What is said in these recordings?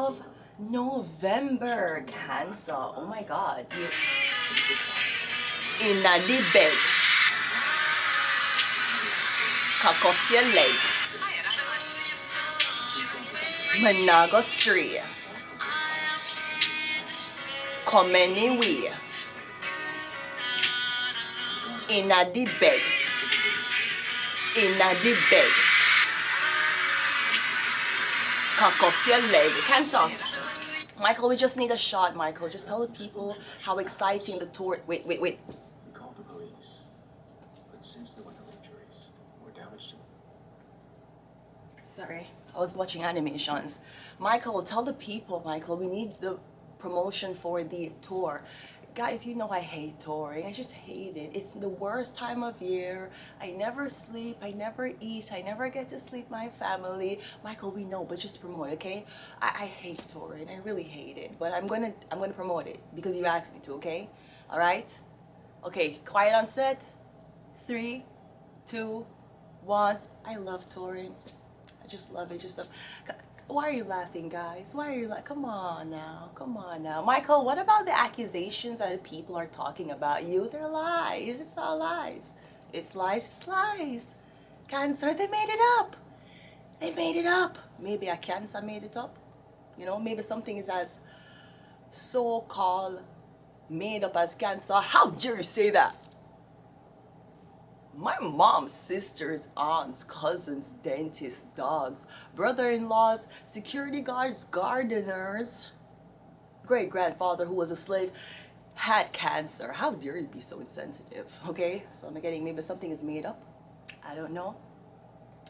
of November, Cancer. Oh my God. In the bed. Cock up your leg. Manago stray. Come anyway. In the bed. In the bed. Cock up your leg. Cancer. Michael, we just need a shot, Michael. Just tell the people how exciting the tour... Wait. We called the police, but since there were no injuries or damage to them. Sorry, I was watching animations. Michael, tell the people, Michael, we need the promotion for the tour. Guys, you know I hate touring. I just hate it. It's the worst time of year. I never sleep. I never eat. I never get to sleep my family. Michael, we know, but just promote, okay? I hate touring. I really hate it. But I'm gonna promote it because you asked me to, okay? All right? Okay, quiet on set. 3, 2, 1. I love touring. I just love it. Why are you laughing, guys? Why are you like? Come on now. Come on now. Michael, what about the accusations that people are talking about you? They're lies. It's all lies. It's lies. It's lies. Cancer, they made it up. They made it up. Maybe a cancer made it up. You know, maybe something is as so-called made up as cancer. How dare you say that? My mom's sisters, aunts, cousins, dentists, dogs, brother-in-laws, security guards, gardeners, great-grandfather who was a slave had cancer. How dare you be so insensitive, okay? So I'm getting maybe something is made up. I don't know.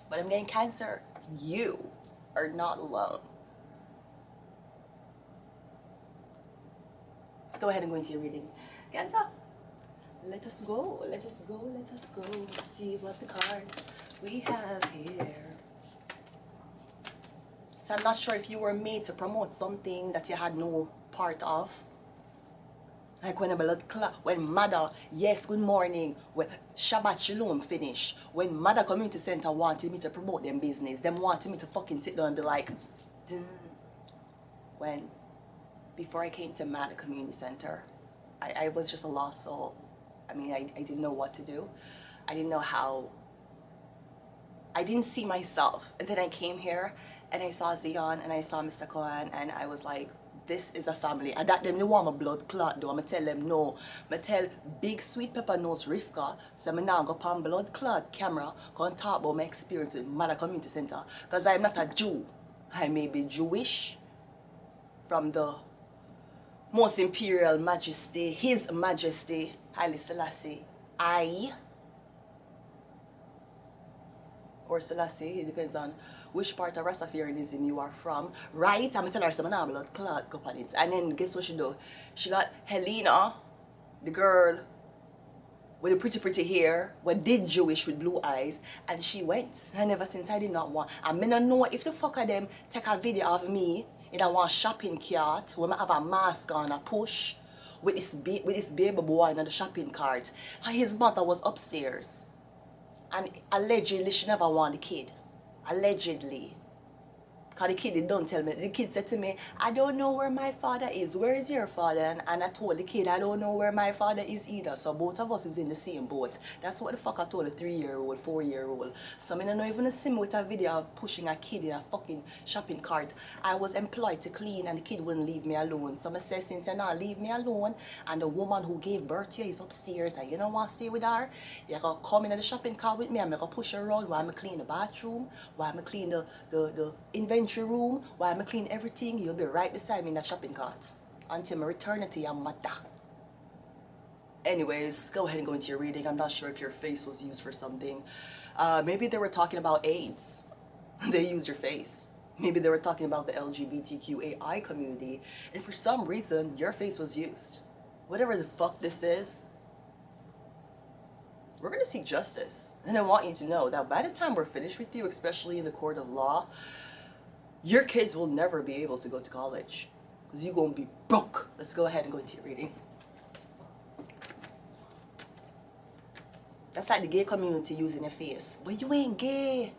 But I'm getting cancer. You are not alone. Let's go ahead and go into your reading. Cancer. Let us go, let us go, let us go. See what the cards we have here. So I'm not sure if you were made to promote something that you had no part of. Like when a blood clot, when Mother, yes, good morning, when Shabbat Shalom finish, when Mother Community Center wanted me to promote them business, them wanted me to fucking sit down and be like, duh. When, before I came to Mother Community Center, I was just a lost soul. I mean, I didn't know what to do. I didn't know how. I didn't see myself. And then I came here and I saw Zion and I saw Mr. Cohen and I was like, this is a family. And that them, they want my blood clot though. I'm going to tell them no. I tell Big Sweet Pepper Nose Rivka, so I'm now go pan blood clot camera, come talk about my experience with Mother Community Center. Because I'm not a Jew. I may be Jewish from the most imperial majesty, His Majesty, Haile Selassie, or Selassie, it depends on which part of Rastafarianism you are from, right? I'm telling her some blood clot go on it. And then guess what she do? She got Helena, the girl with the pretty hair, what did Jewish with blue eyes, and she went. And ever since I did not want, I mean I know if the fuck of them take a video of me in a one shopping cart when I have a mask on a push with this baby boy in the shopping cart. His mother was upstairs. And allegedly she never want the kid. Allegedly. Because the kid don't tell me. The kid said to me, I don't know where my father is. Where is your father? And I told the kid, I don't know where my father is either. So both of us is in the same boat. That's what the fuck I told a 3-year-old, 4-year-old. So I don't know even see me with a video of pushing a kid in a fucking shopping cart. I was employed to clean and the kid wouldn't leave me alone. So I said, since you're not leave me alone and the woman who gave birth to you is upstairs and you don't want to stay with her, you're going to come in the shopping cart with me and I'm going to push her around while I clean the bathroom, while I clean the inventory room, while I clean everything. You'll be right beside me in that shopping cart until my return to your mother. Anyways, go ahead and go into your reading. I'm not sure if your face was used for something. Maybe they were talking about AIDS. They used your face. Maybe they were talking about the LGBTQAI community, and for some reason your face was used. Whatever the fuck this is, we're gonna seek justice. And I want you to know that by the time we're finished with you, especially in the court of law, your kids will never be able to go to college because you're going to be broke. Let's go ahead and go into your reading. That's like the gay community using your face. But you ain't gay.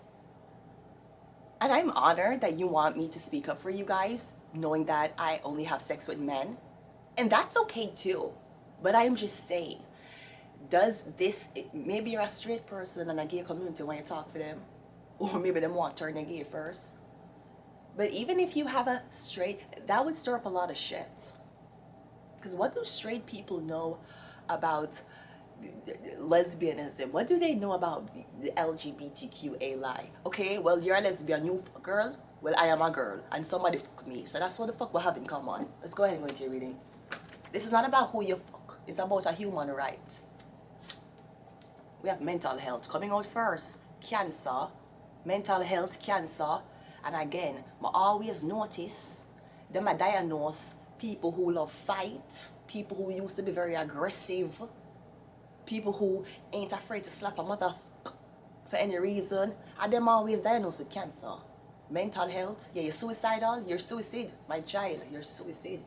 And I'm honored that you want me to speak up for you guys. knowing that I only have sex with men. And that's okay too. But I'm just saying, does this, maybe you're a straight person and a gay community when you talk for them, or maybe them want to turn gay first. But even if you have a straight, that would stir up a lot of shit. Because what do straight people know about lesbianism? What do they know about the LGBTQA lie? Okay, well, you're a lesbian, you a girl. Well, I am a girl, and somebody fuck me. So that's what the fuck we have in common. Let's go ahead and go into your reading. This is not about who you fuck. It's about a human right. We have mental health coming out first. Cancer, mental health, cancer. And again, I always notice them I diagnose people who love fight, people who used to be very aggressive, people who ain't afraid to slap a mother for any reason, and them always diagnosed with cancer. Mental health, yeah, you're suicidal, you're suicide. My child, you're suicide.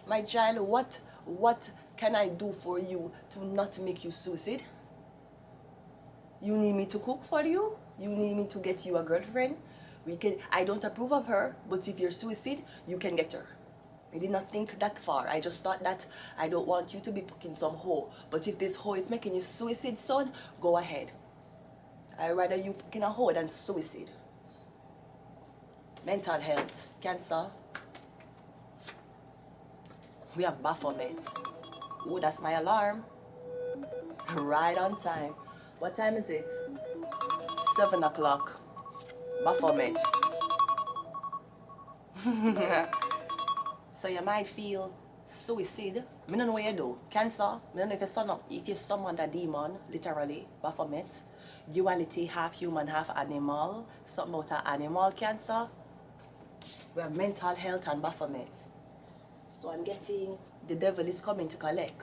My child, what can I do for you to not make you suicide? You need me to cook for you? You need me to get you a girlfriend? I don't approve of her, but if you're suicide, you can get her. I did not think that far. I just thought that I don't want you to be fucking some hoe. But if this hoe is making you suicide, son, go ahead. I'd rather you fucking a hoe than suicide. Mental health, cancer. We have Baphomet. Oh, that's my alarm. Right on time. What time is it? 7 o'clock. Baphomet. So you might feel suicide. I don't know what you do. Cancer. I don't know if you summon a demon, literally, Baphomet. Duality, half human, half animal. Something about an animal cancer. We have mental health and Baphomet. So I'm getting the devil is coming to collect.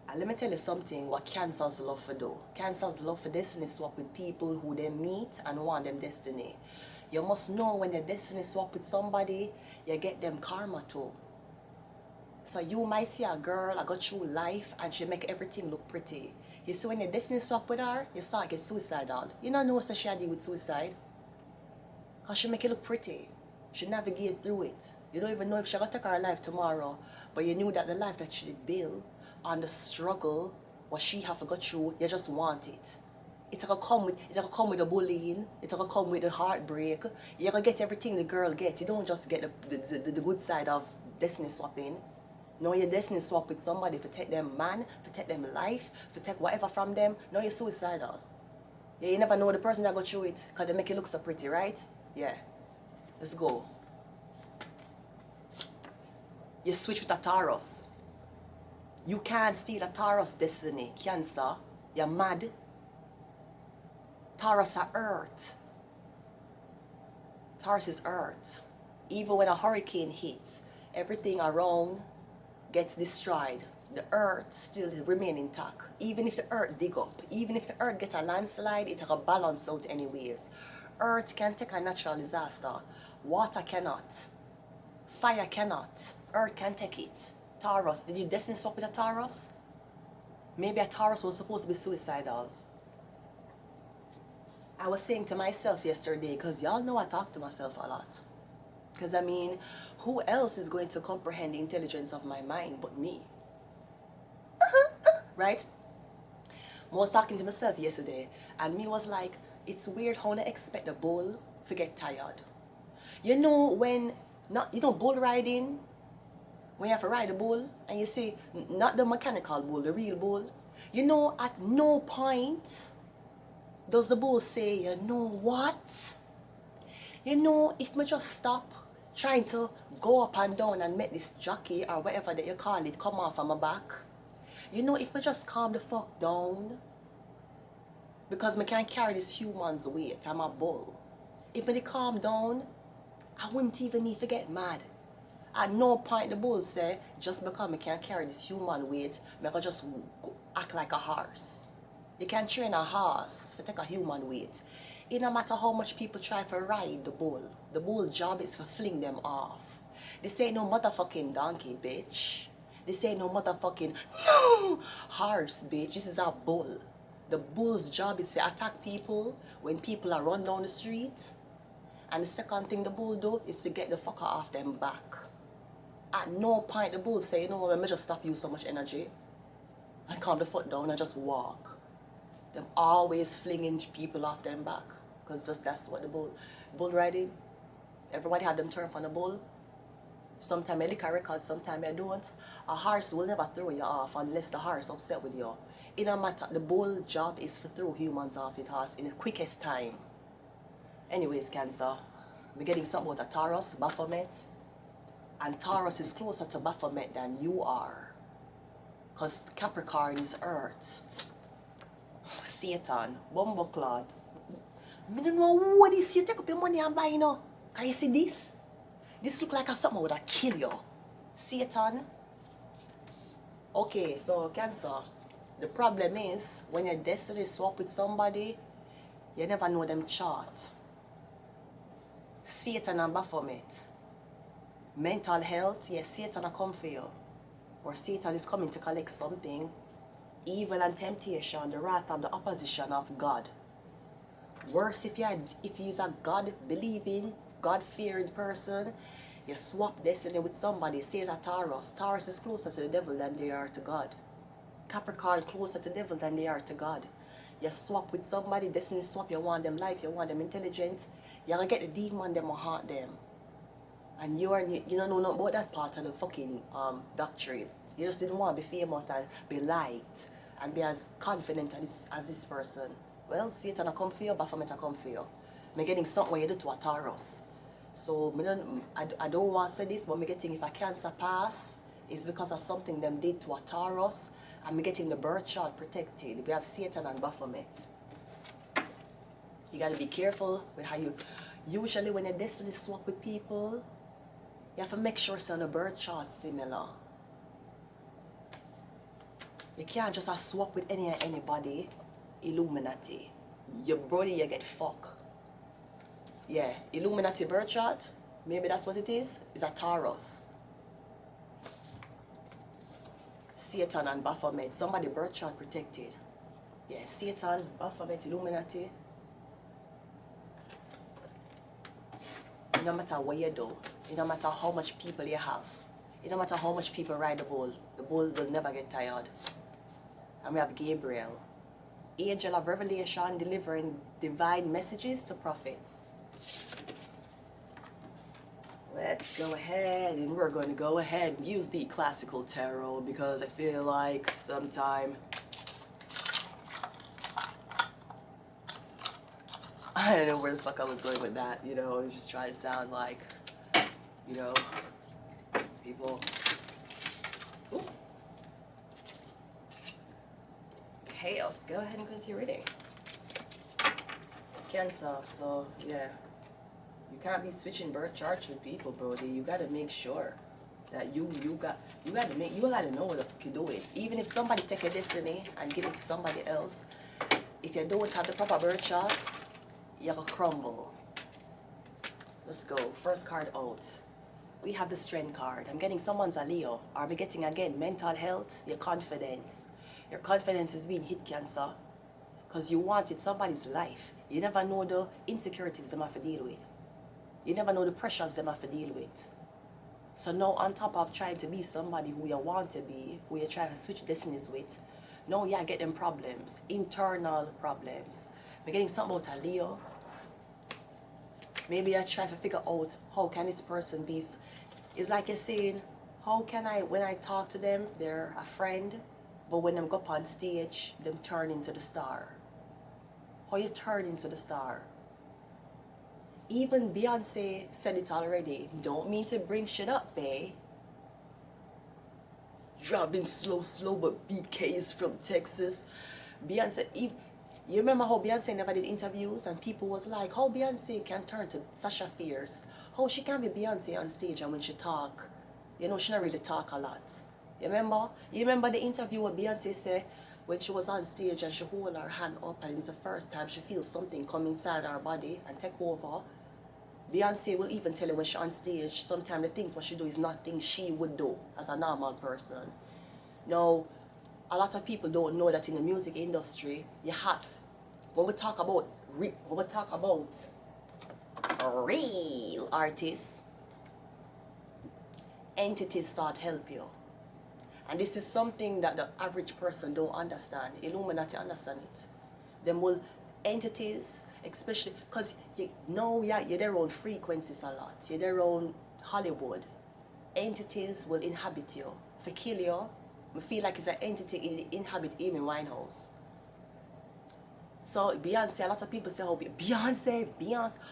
And let me tell you something what cancers love for do. Cancers love for destiny swap with people who they meet and want them destiny. You must know when you destiny swap with somebody, you get them karma too. So you might see a girl, I got through life and she make everything look pretty. You see when you destiny swap with her, you start get suicidal. You don't know what she deal with suicide. Because she make it look pretty. She navigate through it. You don't even know if she gonna take her life tomorrow. But you knew that the life that she built on the struggle, what she have to go through, you just want it. It's gonna come with the bullying, it's gonna come with the heartbreak. You're gonna get everything the girl gets. You don't just get the good side of destiny swapping. No, you destiny swap with somebody for take them man, for take them life, for take whatever from them. No, you're suicidal. Yeah, you never know the person that go through it, because they make it look so pretty, right? Yeah. Let's go. You switch with a Taurus. You can't steal a Taurus destiny. Cancer. You're mad. Taurus are earth. Taurus is earth. Even when a hurricane hits, everything around gets destroyed. The earth still remain intact. Even if the earth dig up, even if the earth get a landslide, it will balance out anyways. Earth can take a natural disaster. Water cannot. Fire cannot. Earth can take it. Taurus, did you destiny swap with a Taurus? Maybe a Taurus was supposed to be suicidal. I was saying to myself yesterday, because y'all know I talk to myself a lot. Because I mean, who else is going to comprehend the intelligence of my mind but me? Right? I was talking to myself yesterday, and me was like, it's weird how I expect the bull to get tired. You know when, bull riding, when you have to ride a bull, and you see, not the mechanical bull, the real bull, you know at no point does the bull say, you know what? You know, if me just stop trying to go up and down and make this jockey, or whatever that you call it, come off of my back, you know, if me just calm the fuck down, because me can't carry this human's weight, I'm a bull. If me calm down, I wouldn't even need to get mad. At no point the bull say, just because I can't carry this human weight, I can just act like a horse. You can't train a horse to take a human weight. It no matter how much people try to ride the bull job is to fling them off. This ain't no motherfucking donkey, bitch. This ain't no motherfucking no horse, bitch. This is a bull. The bull's job is to attack people when people are run down the street. And the second thing the bull do is to get the fucker off them back. At no point the bull say, you know, let me just stop you so much energy. I calm the foot down and just walk. Them always flinging people off them back. Because just that's what the bull riding. Everybody have them turn on the bull. Sometimes I lick a record, sometimes I don't. A horse will never throw you off unless the horse upset with you. It don't matter. The bull job is to throw humans off it horse in the quickest time. Anyways, Cancer, we're getting something about a Taurus, Baphomet. And Taurus is closer to Baphomet than you are. Because Capricorn is Earth. Satan, Bumbleclad. I don't know what this you take up your money and buy, you know. Can you see this? This look like a something would kill you. Satan. Okay, so Cancer. The problem is, when your destiny swap with somebody, you never know them chart. Satan and Baphomet. Mental health, yes, Satan will come for you. Or Satan is coming to collect something. Evil and temptation, the wrath of the opposition of God. Worse if he's a God-believing, God-fearing person, you swap destiny with somebody, say it's a Taurus. Taurus is closer to the devil than they are to God. Capricorn closer to the devil than they are to God. You swap with somebody, destiny swap, you want them life, you want them intelligent, you're gonna get the demon, them or haunt them. And you don't know nothing about that part of the fucking doctrine. You just didn't want to be famous and be liked and be as confident as this person. Well, Satan will come for you, Baphomet will come for you. I'm getting something where you do to a Taurus. So I don't want to say this, but I'm getting if a Cancer pass, it's because of something them did to a Taurus, and I'm getting the birth chart protected. We have Satan and Baphomet. You got to be careful with how you... Usually when a destiny swap with people, you have to make sure so the birth chart similar. You can't just swap with anybody. Illuminati. Your body, you get fucked. Yeah, Illuminati birth chart, maybe that's what it is. It's a Taurus. Satan and Baphomet. Somebody birth chart protected. Yeah, Satan, Baphomet, Illuminati. It no matter what you do. It no matter how much people you have. It no matter how much people ride the bull. The bull will never get tired. And we have Gabriel. Angel of Revelation, delivering divine messages to prophets. Let's go ahead, and we're going to go ahead and use the classical tarot because I feel like sometime I don't know where the fuck I was going with that, you know. I was just trying to sound like, you know, people. Ooh. Okay, let's go ahead and continue reading. Cancer, so yeah. You can't be switching birth charts with people, Brody. You gotta make sure that you gotta know what the fuck you're doing. Even if somebody take a destiny and give it to somebody else, if you don't have the proper birth chart, you're gonna crumble. Let's go. First card out. We have the Strength card. I'm getting someone's a Leo. Are we getting again mental health? Your confidence. Your confidence is being hit, Cancer. Because you wanted somebody's life. You never know the insecurities them have to deal with. You never know the pressures them have to deal with. So now on top of trying to be somebody who you want to be, who you try to switch destinies with, now you get them problems. Internal problems. We're getting something about a Leo. Maybe I try to figure out how can this person be. It's like you're saying, how can I, when I talk to them, they're a friend, but when them go up on stage, them turn into the star. How you turn into the star? Even Beyonce said it already. Don't mean to bring shit up, bae. Driving slow, but BK is from Texas. Beyonce, you remember how Beyonce never did interviews and people was like, how Beyonce can turn to Sasha Fierce? How she can be Beyonce on stage and when she talk, you know, she not really talk a lot. You remember? You remember the interview where Beyonce said when she was on stage and she hold her hand up and it's the first time she feels something come inside her body and take over. Beyonce will even tell you when she's on stage, sometimes the things what she do is not things she would do as a normal person. Now, a lot of people don't know that in the music industry, you have, when we talk about real artists, entities start help you. And this is something that the average person don't understand. Illuminati understand it. Them will entities, especially because you know you're their own frequencies a lot. You're their own Hollywood. Entities will inhabit you. For kill you, I feel like it's an entity inhabit Amy Winehouse. So Beyonce, a lot of people say how Beyonce,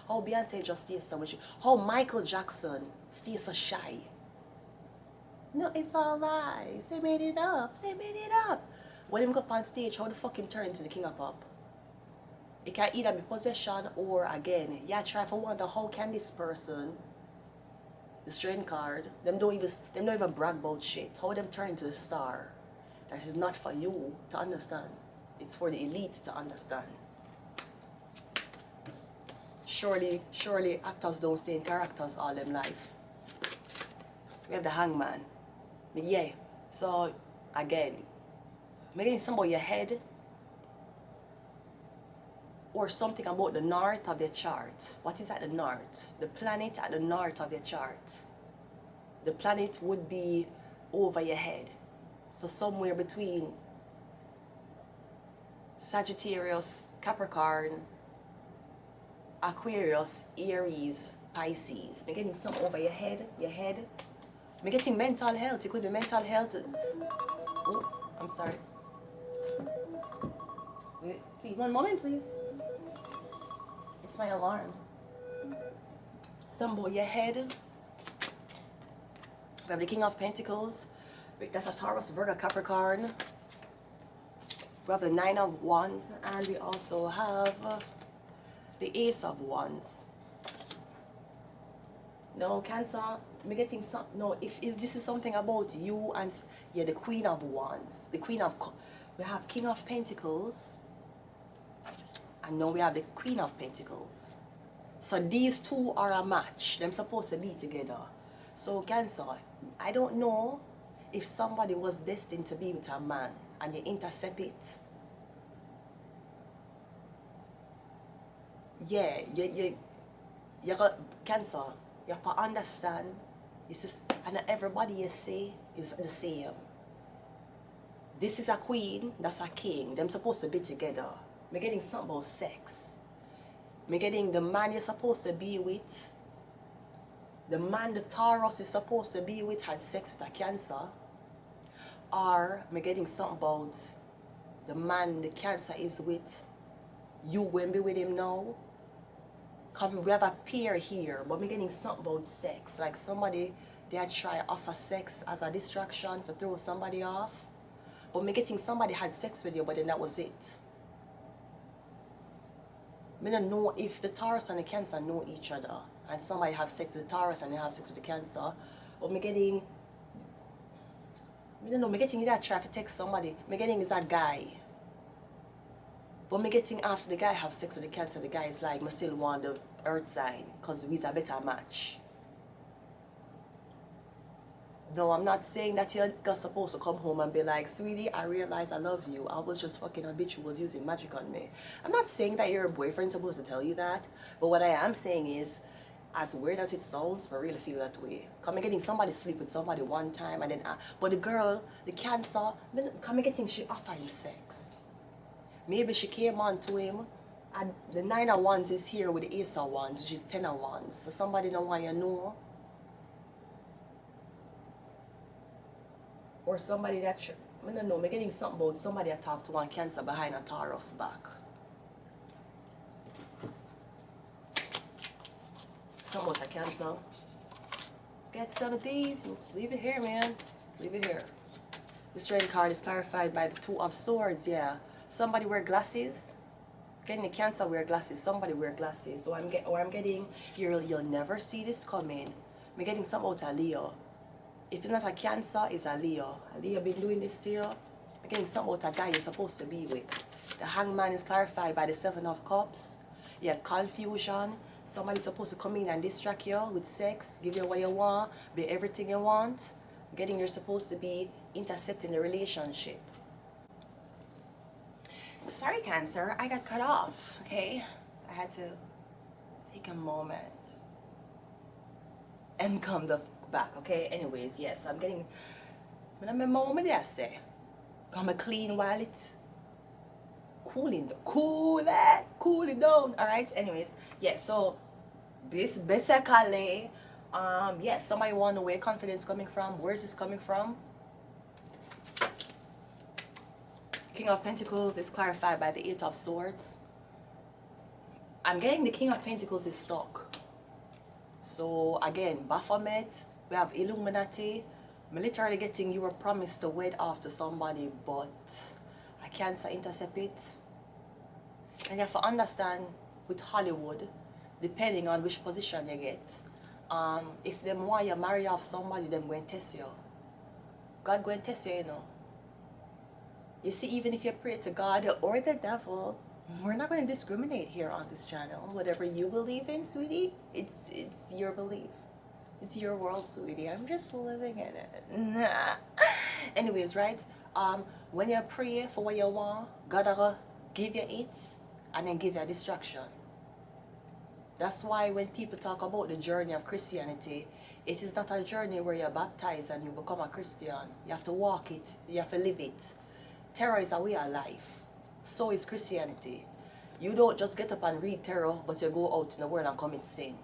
how Beyonce just stays so much, how Michael Jackson stays so shy. No, it's all lies. They made it up. They made it up. When him go up on stage, how the fuck him turn into the king of pop? It can either be possession or again, yeah, try to wonder how can this person, the strength card, them don't even brag about shit. How them turn into the star? That is not for you to understand. It's for the elite to understand. Surely actors don't stay in characters all them life. We have the hangman. Yeah. So again, making something about your head or something about the north of your chart. What is at the north? The planet at the north of your chart. The planet would be over your head. So somewhere between Sagittarius, Capricorn, Aquarius, Aries, Pisces. I'm getting some over your head. I'm getting mental health. It could be mental health. Oh, I'm sorry. Wait, please, one moment, please. It's my alarm. Some over your head. We have the King of Pentacles. That's a Taurus, Virgo, Capricorn. We have the Nine of Wands, and we also have the Ace of Wands. No, Cancer, I'm getting some. No, if this is something about you and yeah, the Queen of Wands, we have King of Pentacles, and now we have the Queen of Pentacles. So these two are a match. They're supposed to be together. So Cancer, I don't know if somebody was destined to be with a man and you intercept it. Yeah, you got Cancer. You have to understand. It's just, and everybody you see is the same. This is a queen, that's a king. Them supposed to be together. I'm getting something about sex. I'm getting the man you're supposed to be with. The man the Taurus is supposed to be with had sex with a Cancer. Or I'm getting something about the man the Cancer is with. You won't be with him now. We have a pair here, but I'm getting something about sex. Like somebody, they had try offer sex as a distraction for throw somebody off. But I'm getting somebody had sex with you, but then that was it. I don't know if the Taurus and the Cancer know each other. And somebody have sex with the Taurus and they have sex with the Cancer. But I'm getting, I don't know, I'm getting that try to text somebody. I'm getting is a guy. But me getting after the guy have sex with the Cancer, the guy is like, I still want the earth sign because we's a better match. No, I'm not saying that you're supposed to come home and be like, sweetie, I realize I love you. I was just fucking a bitch who was using magic on me. I'm not saying that your boyfriend's supposed to tell you that. But what I am saying is, as weird as it sounds, I really feel that way. Come getting somebody sleep with somebody one time and then, but the girl, the Cancer, come getting she offer him sex. Maybe she came on to him and the Nine of Wands is here with the Ace of Wands, which is 10 of Wands. So somebody don't want you to know. Or somebody that, I don't know, I'm getting something about somebody that talked to one Cancer behind a Taurus back. Something was a Cancer. Let's get some of these. Let's leave it here, man. Leave it here. The Strength card is clarified by the Two of Swords, yeah. Somebody wear glasses. Getting the Cancer wear glasses. Somebody wear glasses. So I'm getting, you'll never see this coming. I'm getting something out of Leo. If it's not a Cancer, it's a Leo. A Leo been doing this to you. I'm getting something out of a guy you're supposed to be with. The Hangman is clarified by the Seven of Cups. Yeah, confusion. Somebody's supposed to come in and distract you with sex, give you what you want, be everything you want. I'm getting you're supposed to be intercepting the relationship. Sorry, Cancer, I got cut off, okay? I had to take a moment. and come the back, okay? Anyways, yes, I'm getting, I remember what I say. Come a clean while it's cooling, cool it down, alright? Anyways, yeah, so this basically, yeah, somebody want to know where confidence coming from, where's this coming from? King of Pentacles is clarified by the Eight of Swords. I'm getting the King of Pentacles is stuck. So again, Baphomet, we have Illuminati. I'm literally getting you were promised to wed after somebody, but a Cancer intercept it. And you have to understand with Hollywood, depending on which position you get, if them want you marry off somebody, them going to test you. God going to test you, you know. You see, even if you pray to God or the devil, we're not going to discriminate here on this channel. Whatever you believe in, sweetie, it's your belief. It's your world, sweetie. I'm just living in it. Nah. Anyways, right? When you pray for what you want, God will give you it and then give you a distraction. That's why when people talk about the journey of Christianity, it is not a journey where you're baptized and you become a Christian. You have to walk it. You have to live it. Terror is a way of life. So is Christianity. You don't just get up and read tarot, but you go out in the world and commit sin.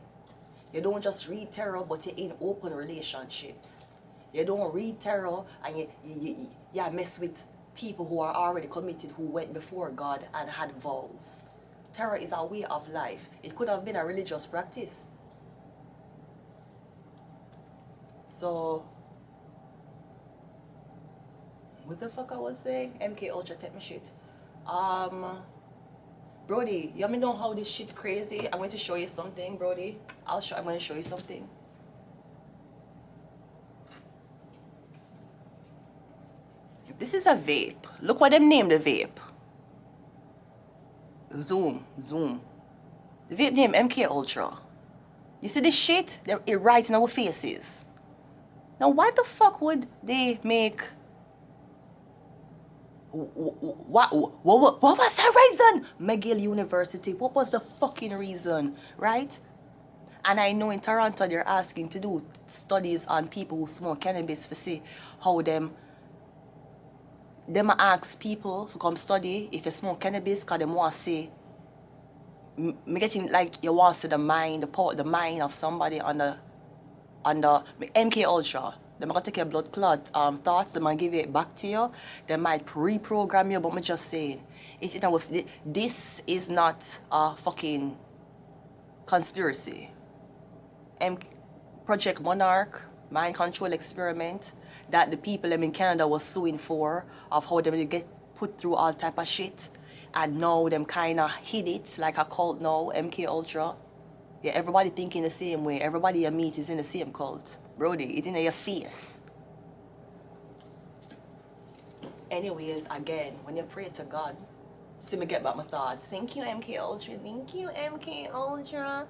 You don't just read tarot, but you're in open relationships. You don't read tarot and you mess with people who are already committed, who went before God and had vows. Tarot is a way of life. It could have been a religious practice. So, what the fuck I was saying? MK Ultra, take my shit. Brody, you want me know how this shit crazy? I'm going to show you something, Brody. I'm going to show you something. This is a vape. Look what them named the vape. Zoom. The vape name MK Ultra. You see this shit? It right in our faces. Now why the fuck would they make... What was the reason? McGill University. What was the fucking reason? Right? And I know in Toronto they're asking to do studies on people who smoke cannabis to see how them ask people to come study if you smoke cannabis because they want to see me getting like you want to see the mind, the mind of somebody on the MK Ultra. They're gonna take your blood clot thoughts, they're gonna give it back to you. They might reprogram you, but I'm just saying, this is not a fucking conspiracy. Project Monarch, mind control experiment that the people in Canada was suing for, of how they get put through all type of shit, and now them kind of hid it like a cult now, MK Ultra. Yeah, everybody thinking the same way. Everybody you meet is in the same cult. Brody, it in your face. Anyways, again, when you pray to God, see me get back my thoughts. Thank you, MK Ultra. Thank you, MK Ultra.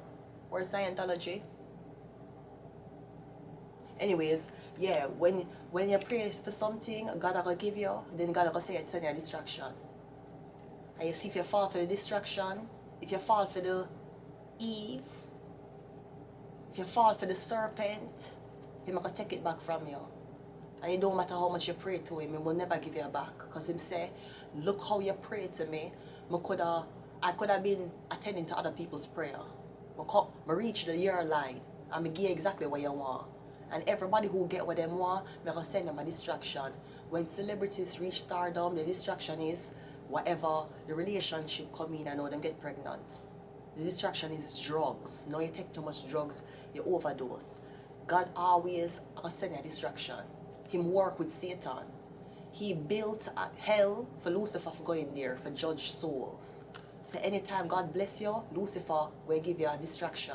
Or Scientology. Anyways, yeah, when you pray for something, God will give you, then God will say it's a distraction. And you see if you fall for the distraction, if you fall for the Eve, if you fall for the serpent, He's going to take it back from you. And it don't matter how much you pray to him, he will never give you back. Because him say, look how you pray to me. I could have been attending to other people's prayer. But I reach the year line and I give you exactly what you want. And everybody who get what they want, I'm going to send them a distraction. When celebrities reach stardom, the distraction is whatever the relationship come in and now them get pregnant. The distraction is drugs. Now you take too much drugs, you overdose. God always send a distraction. Him work with Satan. He built hell for Lucifer for going there, for judge souls. So anytime God bless you, Lucifer will give you a distraction.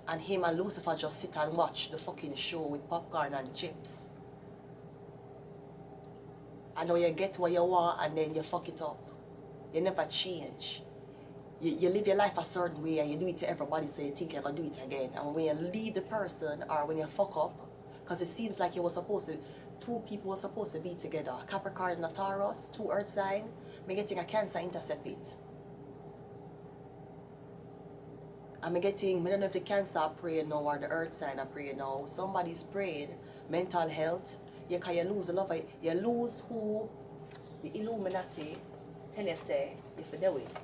And him and Lucifer just sit and watch the fucking show with popcorn and chips. And now you get what you want and then you fuck it up. You never change. You live your life a certain way and you do it to everybody so you think you're going to do it again. And when you leave the person or when you fuck up, because it seems like two people were supposed to be together. Capricorn and Taurus, two earth sign, me getting a Cancer intercept it. I'm getting, I don't know if the Cancer are praying now or the Earth sign are praying now. Somebody's praying mental health. You can you lose a lover, you lose who the Illuminati tell you say if you do it.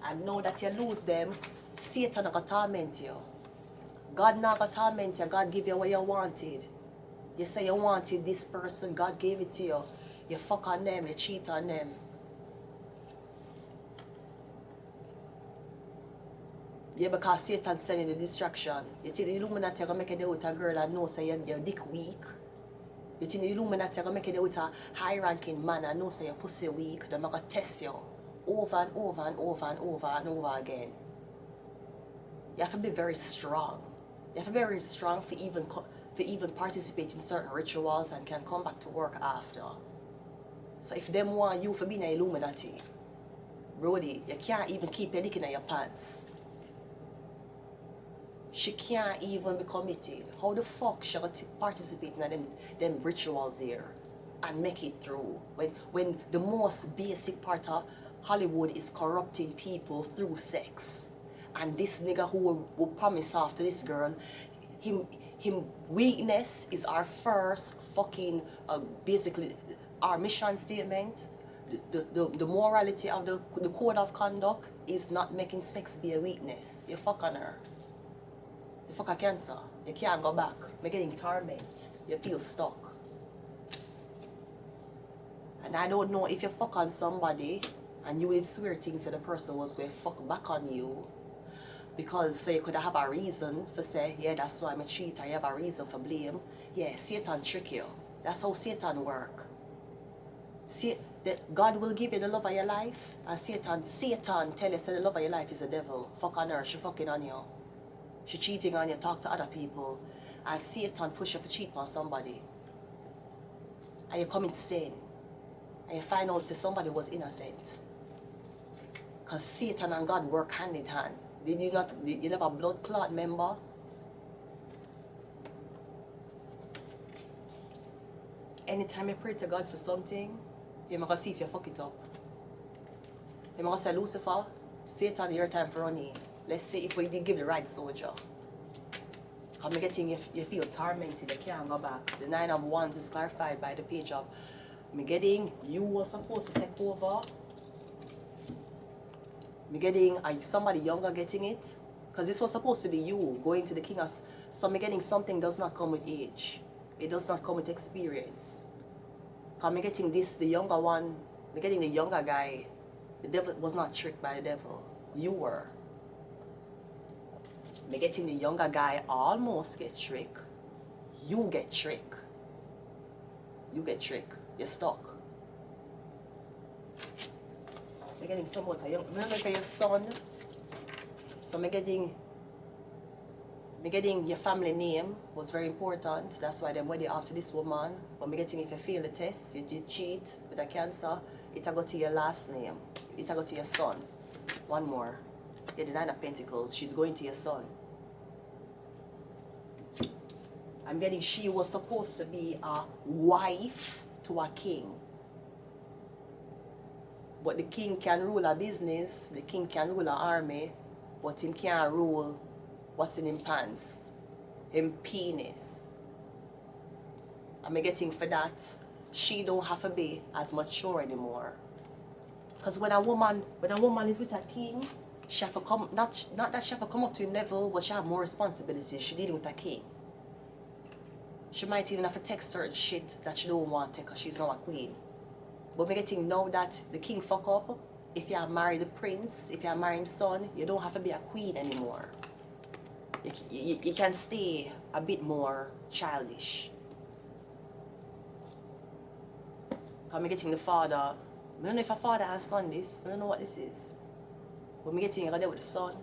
And now that you lose them, Satan not gonna torment you. God not gonna torment you, God give you what you wanted. You say you wanted this person, God gave it to you. You fuck on them, you cheat on them. Yeah, because Satan sending the distraction. You think the Illuminati are going to make it with a girl and know say your dick weak? You think the Illuminati are going to make it with a high-ranking man and know say your pussy weak? They're going to test you over and over and over and over and over again. You have to be very strong. You have to be very strong for even participate in certain rituals and can come back to work after. So if them want you for being an Illuminati, Brody, you can't even keep your dick in your pants. She can't even be committed. How the fuck she going to participate in them rituals here and make it through? When the most basic part of Hollywood is corrupting people through sex. And this nigga who will promise after this girl, him weakness is our first fucking, basically, our mission statement. The morality of the code of conduct is not making sex be a weakness. You fuck on her. You fuck a Cancer. You can't go back. You're getting torment. You feel stuck. And I don't know if you fuck on somebody and you would swear things that the person was going to fuck back on you because so you could have a reason for say, yeah, that's why I'm a cheater. You have a reason for blame. Yeah, Satan trick you. That's how Satan work. See, that God will give you the love of your life, and Satan tell you say the love of your life is the devil. Fuck on her, she fucking on you. She cheating on you, talk to other people, and Satan push you for cheat on somebody. And you commit sin. And you find out that somebody was innocent. Because Satan and God work hand in hand. Did you never blood clot, member? Anytime you pray to God for something, you're going to see if you fuck it up. You're going to say, Lucifer, Satan, your time for running. Let's see if we did give the right soldier. Because I'm getting you feel tormented, you can't go back. The 9 of Wands is clarified by the page of me getting you were supposed to take over. Me getting somebody younger getting it. Because this was supposed to be you going to the king of. So me getting something does not come with age. It does not come with experience. Because me getting this, the younger one, me getting the younger guy. The devil was not tricked by the devil. You were. Me getting the younger guy almost get tricked. You get tricked. You get tricked. You're stuck. Me getting somewhat a young. Remember for your son. So me getting your family name was very important. That's why them wedding after this woman. But me getting if you fail the test, you did cheat with a Cancer, it'll go to your last name. It'll go to your son. One more. Yeah, the 9 of Pentacles, she's going to your son. I'm getting she was supposed to be a wife to a king. But the king can rule a business, the king can rule an army, but him can't rule what's in him pants, him penis. I'm getting for that, she don't have to be as mature anymore. Because when a woman is with a king, she have to come, not that she have to come up to him level, but she have more responsibilities. She dealing with a king. She might even have to take certain shit that she don't want to take because she's not a queen. But me getting now that the king fuck up, if you marry the prince, if you marry his son, you don't have to be a queen anymore. You can stay a bit more childish. Because me getting the father, I don't know if a father and son this, I don't know what this is. But me getting there with the son,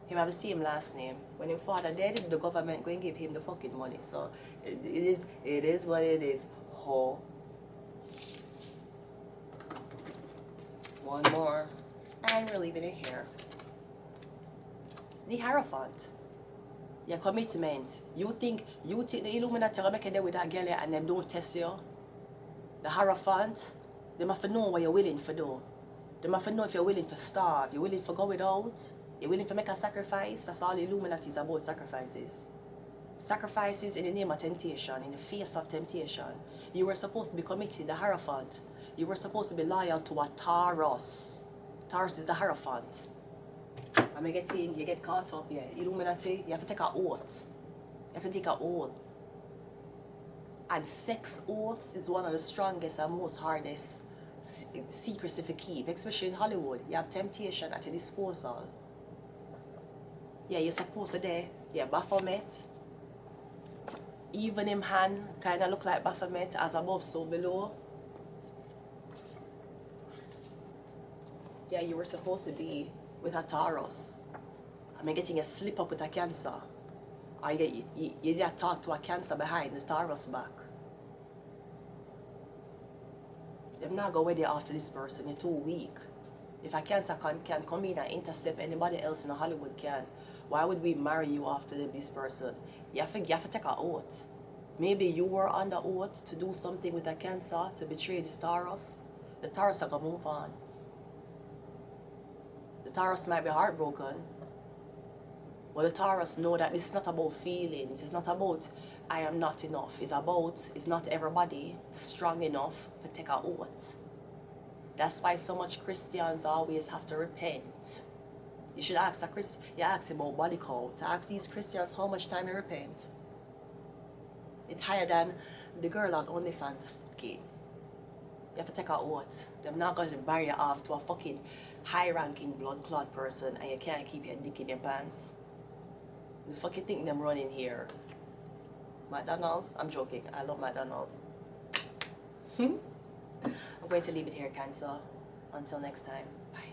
him have the same last name. When his father dead, the government going to give him the fucking money. So it is what it is. Ho. One more. And we're leaving it here. The Hierophant. Your commitment. You think the Illuminati are making there with that girl and them don't test you? The Hierophant, they have to know what you're willing for do. They have to know if you're willing to starve, you're willing to go without. You're willing to make a sacrifice? That's all Illuminati is about, sacrifices. Sacrifices in the name of temptation, in the face of temptation. You were supposed to be committed, the Hierophant. You were supposed to be loyal to a Taurus. Taurus is the Hierophant. And you get caught up here. Illuminati, you have to take an oath. You have to take an oath. And sex oaths is one of the strongest and most hardest secrecy to keep, especially in Hollywood. You have temptation at your disposal. Yeah, you're supposed to there. Yeah, Baphomet. Even him hand kind of look like Baphomet, as above, so below. Yeah, you were supposed to be with a Taurus. I mean, getting a slip up with a Cancer. Or you did talk to a Cancer behind the Taurus back. Them not go with you after this person, you're too weak. If a Cancer can come in and intercept anybody else in Hollywood can, why would we marry you after this person? You have to take an oath. Maybe you were under oath to do something with a Cancer, to betray this Taurus. The Taurus are going to move on. The Taurus might be heartbroken. But the Taurus know that this is not about feelings. It's not about I am not enough. It's about is not everybody strong enough to take an oath. That's why so much Christians always have to repent. You should ask you ask about body count. Ask these Christians how much time they repent. It's higher than the girl on OnlyFans fucking. You have to take an oath. They're not going to bury you off to a fucking high-ranking blood clot person and you can't keep your dick in your pants. The fuck you think them running here? McDonald's? I'm joking. I love McDonald's. I'm going to leave it here, Cancer. Until next time. Bye.